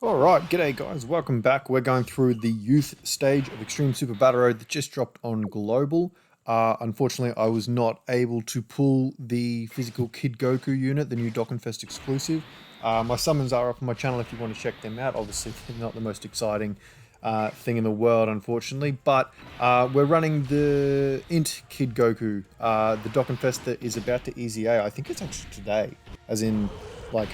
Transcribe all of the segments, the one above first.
Alright, g'day guys, welcome back. We're going through the youth stage of Extreme Super Battle Road that just dropped on Global. Unfortunately, I was not able to pull the physical Kid Goku unit, the new Dokkan Fest exclusive. My summons are up on my channel if you want to check them out. Obviously, they're not the most exciting thing in the world, unfortunately, but we're running the Int Kid Goku, the Dokkan Fest that is about to EZA. I think it's actually today, as in, like,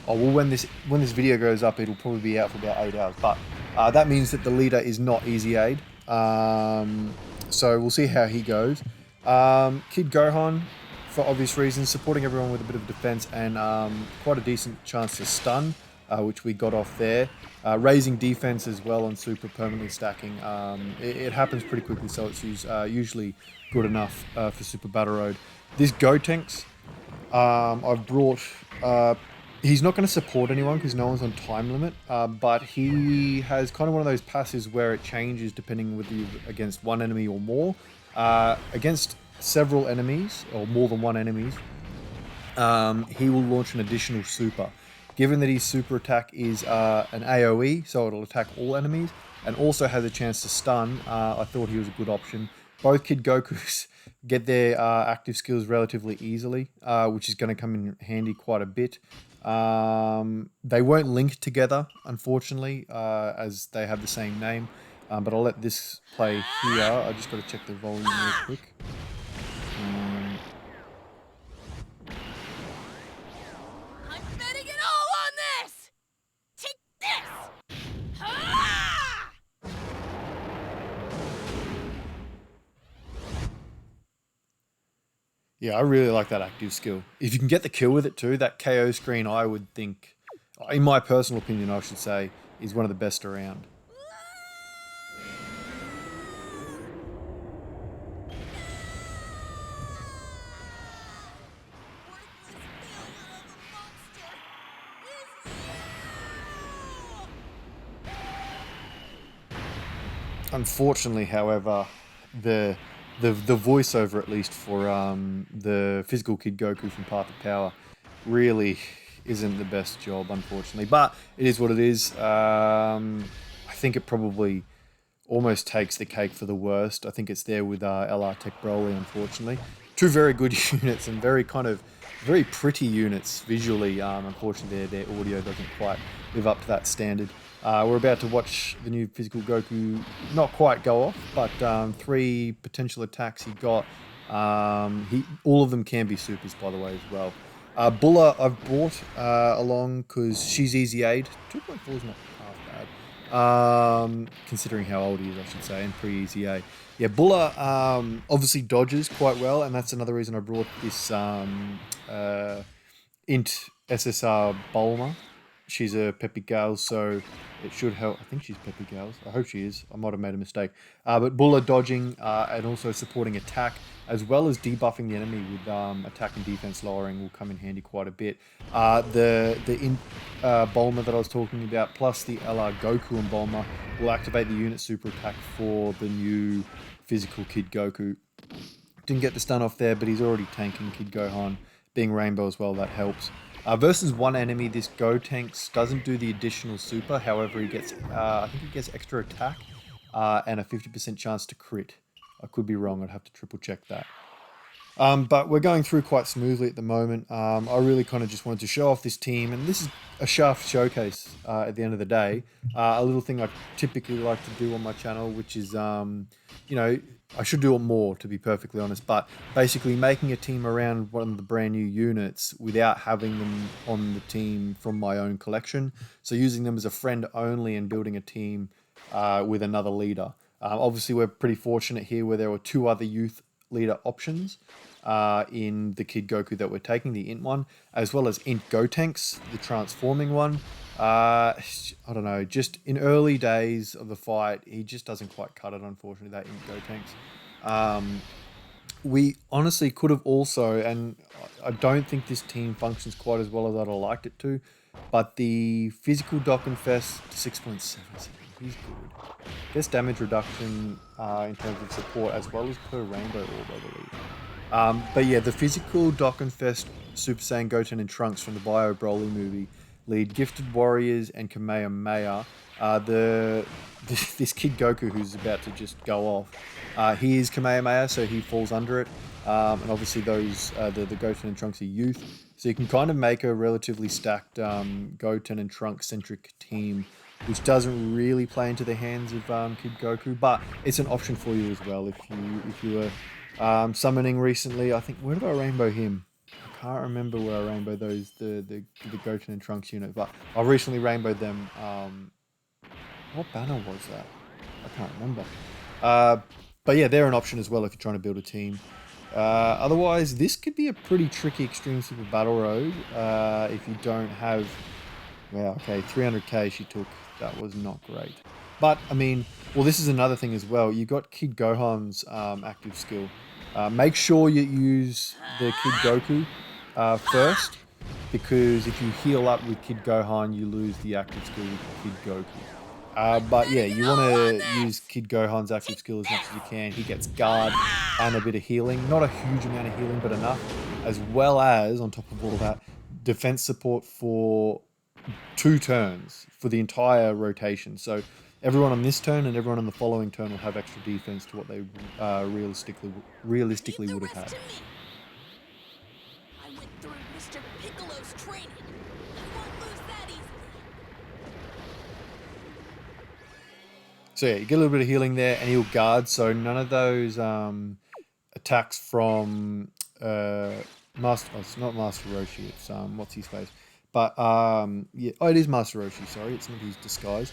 oh well, when this video goes up, it'll probably be out for about 8 hours. But that means that the leader is not easy aid. So we'll see how he goes. Kid Gohan, for obvious reasons, supporting everyone with a bit of defense and quite a decent chance to stun, which we got off there. Raising defense as well on super permanently stacking. It happens pretty quickly, so it's usually good enough for Super Battle Road. This Gotenks, I've brought. He's not going to support anyone because no one's on time limit, but he has kind of one of those passives where it changes depending whether you're against one enemy or more. Against several enemies, or more than one enemies, he will launch an additional super. Given that his super attack is an AoE, so it'll attack all enemies, and also has a chance to stun, I thought he was a good option. Both Kid Gokus get their active skills relatively easily, which is going to come in handy quite a bit. They won't link together, unfortunately, as they have the same name. But I'll let this play here. I just got to check the volume real quick. I'm betting it all on this! Take this! Ha! Yeah, I really like that active skill. If you can get the kill with it too, that KO screen, I would think, in my personal opinion, I should say, is one of the best around. Worthless failure of a monster is you! Unfortunately, however, the the voiceover, at least for the physical Kid Goku from Path of Power, really isn't the best job, unfortunately. But it is what it is. I think it probably almost takes the cake for the worst. I think it's there with LR Tech Broly, unfortunately. Two very good units and very pretty units visually. Unfortunately, their audio doesn't quite live up to that standard. We're about to watch the new physical Goku not quite go off, but three potential attacks he got. All of them can be supers, by the way, as well. Bulla I've brought along because she's easy aid. 2.4 is not half bad. Considering how old he is, I should say, and pre-easy A. Yeah, Bulla obviously dodges quite well, and that's another reason I brought this Int SSR Bulma. She's a Peppy Gales, so it should help. I think she's Peppy Gales. I hope she is. I might have made a mistake. But Bulla dodging and also supporting attack, as well as debuffing the enemy with attack and defense lowering, will come in handy quite a bit. The Bulma that I was talking about, plus the LR Goku and Bulma, will activate the unit super attack for the new physical Kid Goku. Didn't get the stun off there, but he's already tanking Kid Gohan. Being Rainbow as well, that helps. Versus one enemy, this Gotenks doesn't do the additional super. However, he gets, I think he gets extra attack and a 50% chance to crit. I could be wrong. I'd have to triple check that. But we're going through quite smoothly at the moment. I really kind of just wanted to show off this team, and this is a Shaft showcase at the end of the day. A little thing I typically like to do on my channel, which is, you know, I should do it more, to be perfectly honest, but basically making a team around one of the brand new units without having them on the team from my own collection. So using them as a friend only and building a team with another leader. Obviously, we're pretty fortunate here where there were two other youth leader options in the Kid Goku that we're taking, the Int one, as well as Int Gotenks, the transforming one. I don't know, just in early days of the fight, he just doesn't quite cut it, unfortunately, that Int Gotenks. We honestly could have also, and I don't think this team functions quite as well as I'd have liked it to, but the physical Dokkan Fest 6.77, he's good. Gets damage reduction in terms of support as well as per Rainbow Orb, I believe. But yeah, the physical Dokkan Fest Super Saiyan Goten and Trunks from the Bio Broly movie lead Gifted Warriors and Kamehameha. This kid Goku who's about to just go off. He is Kamehameha, so he falls under it. And obviously those the Goten and Trunks are youth, so you can kind of make a relatively stacked Goten and Trunks centric team, which doesn't really play into the hands of Kid Goku, but it's an option for you as well if you were summoning recently. I think where did I rainbow him? I can't remember where I rainbowed those the Goten and Trunks unit, but I recently rainbowed them. What banner was that? I can't remember. But yeah, they're an option as well if you're trying to build a team. Otherwise, this could be a pretty tricky Extreme Super Battle Road if you don't have... Well, okay, 300k she took. That was not great. But, I mean, well, this is another thing as well. You got Kid Gohan's active skill. Make sure you use the Kid Goku first, because if you heal up with Kid Gohan, you lose the active skill with Kid Goku. But yeah, you want to use Kid Gohan's active skill as much as you can. He gets guard and a bit of healing. Not a huge amount of healing, but enough. As well as, on top of all of that, defense support for 2 turns for the entire rotation. So everyone on this turn and everyone on the following turn will have extra defense to what they realistically would have had. I went through Mr. Piccolo's training. I won't lose that easily. So yeah, you get a little bit of healing there, and he'll guard, so none of those attacks from Master... Oh, it's not Master Roshi, it's what's his face? But yeah, oh, it is Master Roshi, sorry, it's not his disguise.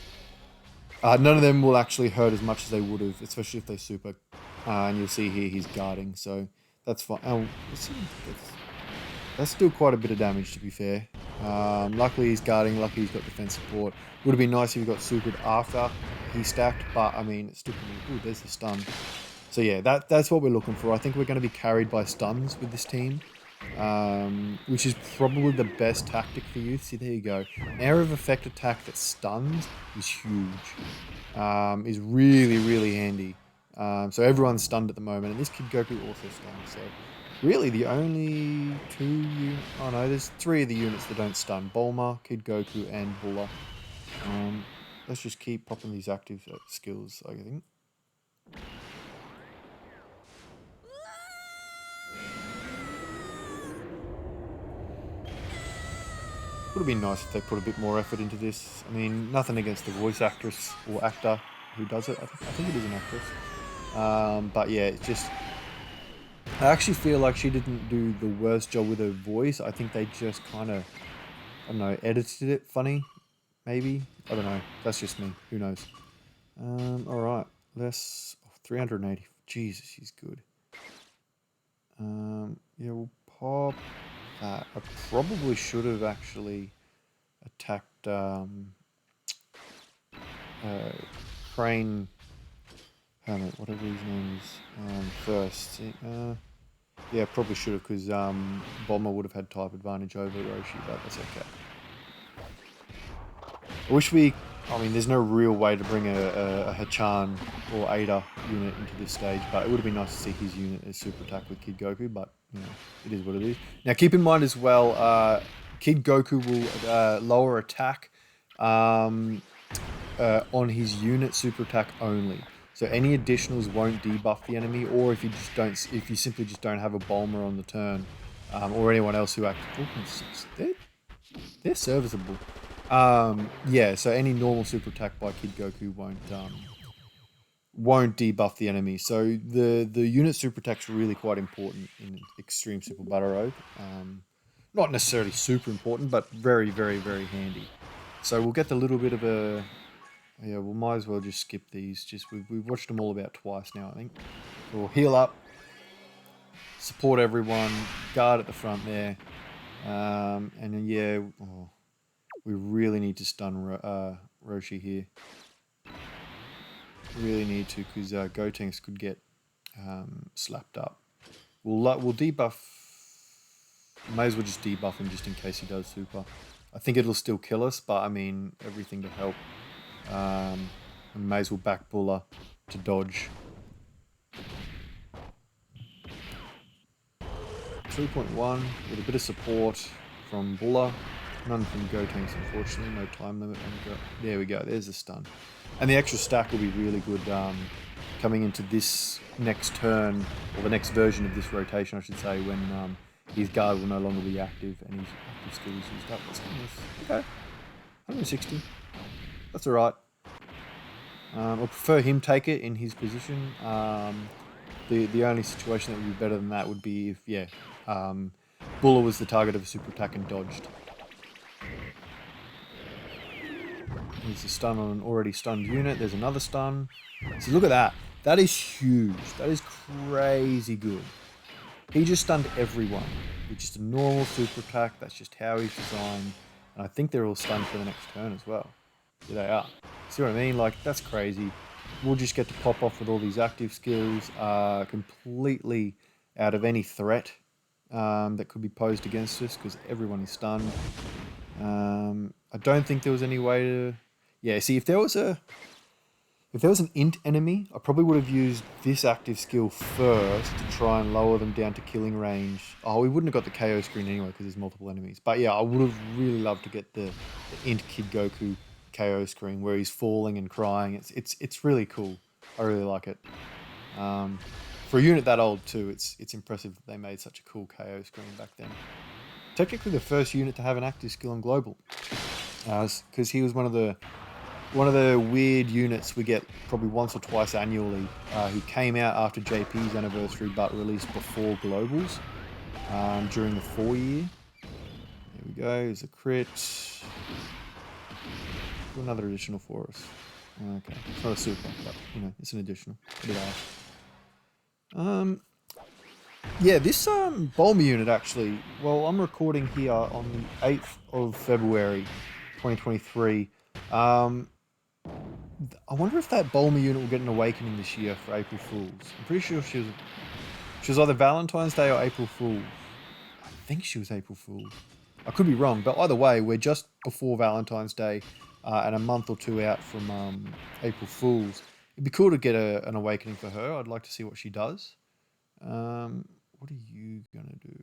None of them will actually hurt as much as they would have, especially if they super. And you'll see here he's guarding, so that's fine. Oh, that's still quite a bit of damage, to be fair. Luckily he's guarding, luckily he's got defense support. Would have been nice if he got supered after he stacked, but I mean, it's still pretty... Ooh, there's the stun. So yeah, that's what we're looking for. I think we're going to be carried by stuns with this team, which is probably the best tactic for you. See, there you go. An area of effect attack that stuns is huge. Is really, really handy. So everyone's stunned at the moment, and this Kid Goku also stuns. So really the only 2 units... Oh no, there's 3 of the units that don't stun. Bulma, Kid Goku, and Bulla. Let's just keep popping these active skills, I think. Would have been nice if they put a bit more effort into this. I mean, nothing against the voice actress or actor who does it. I think it is an actress. But yeah, it's just... I actually feel like she didn't do the worst job with her voice. I think they just kind of, I don't know, edited it funny, maybe. I don't know. That's just me. Who knows? All right. Let's... 380. Jesus, she's good. Yeah, we'll pop that. I probably should have actually attacked Crane Hermit, whatever his name is, first. Yeah, probably should have, because Bomber would have had type advantage over Roshi, but that's okay. I wish we... I mean, there's no real way to bring a Hachan or Ada unit into this stage, but it would have been nice to see his unit as super attack with Kid Goku, but, you know, it is what it is. Now, keep in mind as well, Kid Goku will lower attack on his unit super attack only. So any additionals won't debuff the enemy, or if you simply just don't have a Bulma on the turn, or anyone else who they're serviceable. Yeah, so any normal super attack by Kid Goku won't debuff the enemy. So the unit super attack's really quite important in Extreme Super Battle Road. Not necessarily super important, but very, very, very handy. So we'll get the little bit of a... Yeah, we might as well just skip these. We've watched them all about twice now, I think. We'll heal up, support everyone, guard at the front there, and then yeah, we really need to stun Roshi here. Really need to, because Gotenks could get slapped up. We'll debuff. May as well just debuff him just in case he does super. I think it'll still kill us, but I mean, everything to help. And may as well back Bulla to dodge. 3.1 with a bit of support from Bulla. None from Gotenks, unfortunately. No time limit on Go. There we go. There's a stun. And the extra stack will be really good coming into this next turn, or the next version of this rotation, I should say, when his guard will no longer be active and his active skill is used up. Let's okay. 160. That's alright. I prefer him take it in his position. The only situation that would be better than that would be if, Buller was the target of a super attack and dodged. There's a stun on an already stunned unit. There's another stun. So look at that. That is huge. That is crazy good. He just stunned everyone with just a normal super attack. That's just how he's designed. And I think they're all stunned for the next turn as well. Here they are. See what I mean? Like, that's crazy. We'll just get to pop off with all these active skills, completely out of any threat that could be posed against us, because everyone is stunned. I don't think there was any way to... Yeah, see, if there was an int enemy, I probably would have used this active skill first to try and lower them down to killing range. Oh, we wouldn't have got the KO screen anyway because there's multiple enemies. But yeah, I would have really loved to get the int Kid Goku KO screen where he's falling and crying. It's really cool. I really like it. For a unit that old too, it's impressive that they made such a cool KO screen back then. Technically the first unit to have an active skill on global, because he was one of the weird units we get probably once or twice annually, who came out after JP's anniversary but released before globals during the 4-year. There we go. There's a crit. Do another additional for us. Okay, it's not a super, but it's an additional. Yeah, this Bulma unit actually. Well, I'm recording here on the 8th of February, 2023. I wonder if that Bulma unit will get an awakening this year for April Fools. I'm pretty sure she was either Valentine's Day or April Fools. I think she was April Fools. I could be wrong, but either way, we're just before Valentine's Day and a month or two out from April Fools. It'd be cool to get an awakening for her. I'd like to see what she does. What are you gonna do?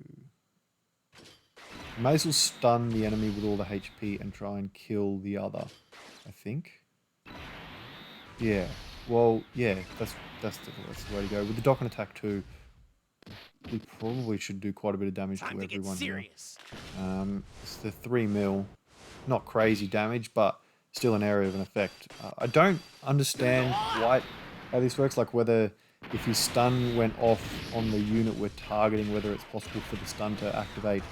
May as well stun the enemy with all the HP and try and kill the other, I think. Yeah, well, yeah, that's the way to go. With the Dokkan attack too, we probably should do quite a bit of damage to everyone here. It's the 3 mil, not crazy damage, but still an area of an effect. I don't understand how this works, like whether if his stun went off on the unit we're targeting, whether it's possible for the stun to activate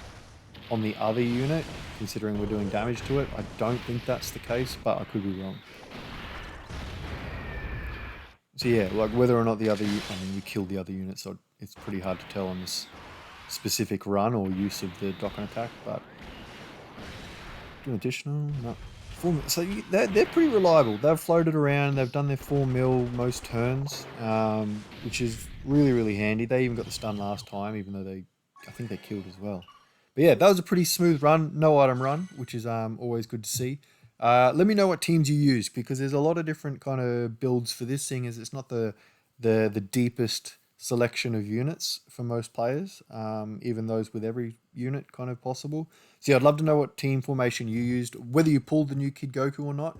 on the other unit, considering we're doing damage to it. I don't think that's the case, but I could be wrong. So yeah, like whether or not the other, we killed the other unit, so it's pretty hard to tell on this specific run or use of the Dokkan attack, but do an additional, no. So they're pretty reliable. They've floated around, they've done their 4 mil most turns, which is really, really handy. They even got the stun last time, even though I think they killed as well. But yeah, that was a pretty smooth run, no item run, which is always good to see. Let me know what teams you use, because there's a lot of different kind of builds for this thing, as it's not the deepest selection of units for most players, even those with every unit kind of possible. So yeah, I'd love to know what team formation you used, whether you pulled the new Kid Goku or not.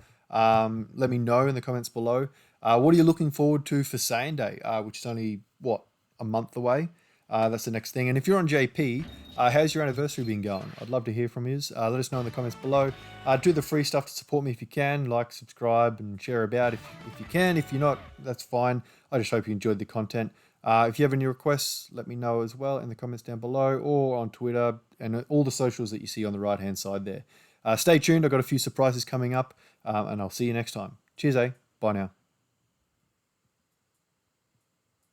Let me know in the comments below. What are you looking forward to for Saiyan Day, which is only, a month away? That's the next thing. And if you're on JP, how's your anniversary been going? I'd love to hear from you. Let us know in the comments below. Do the free stuff to support me if you can. Like, subscribe, and share about if you can. If you're not, that's fine. I just hope you enjoyed the content. If you have any requests, let me know as well in the comments down below, or on Twitter and all the socials that you see on the right-hand side there. Stay tuned. I've got a few surprises coming up, and I'll see you next time. Cheers, Bye now.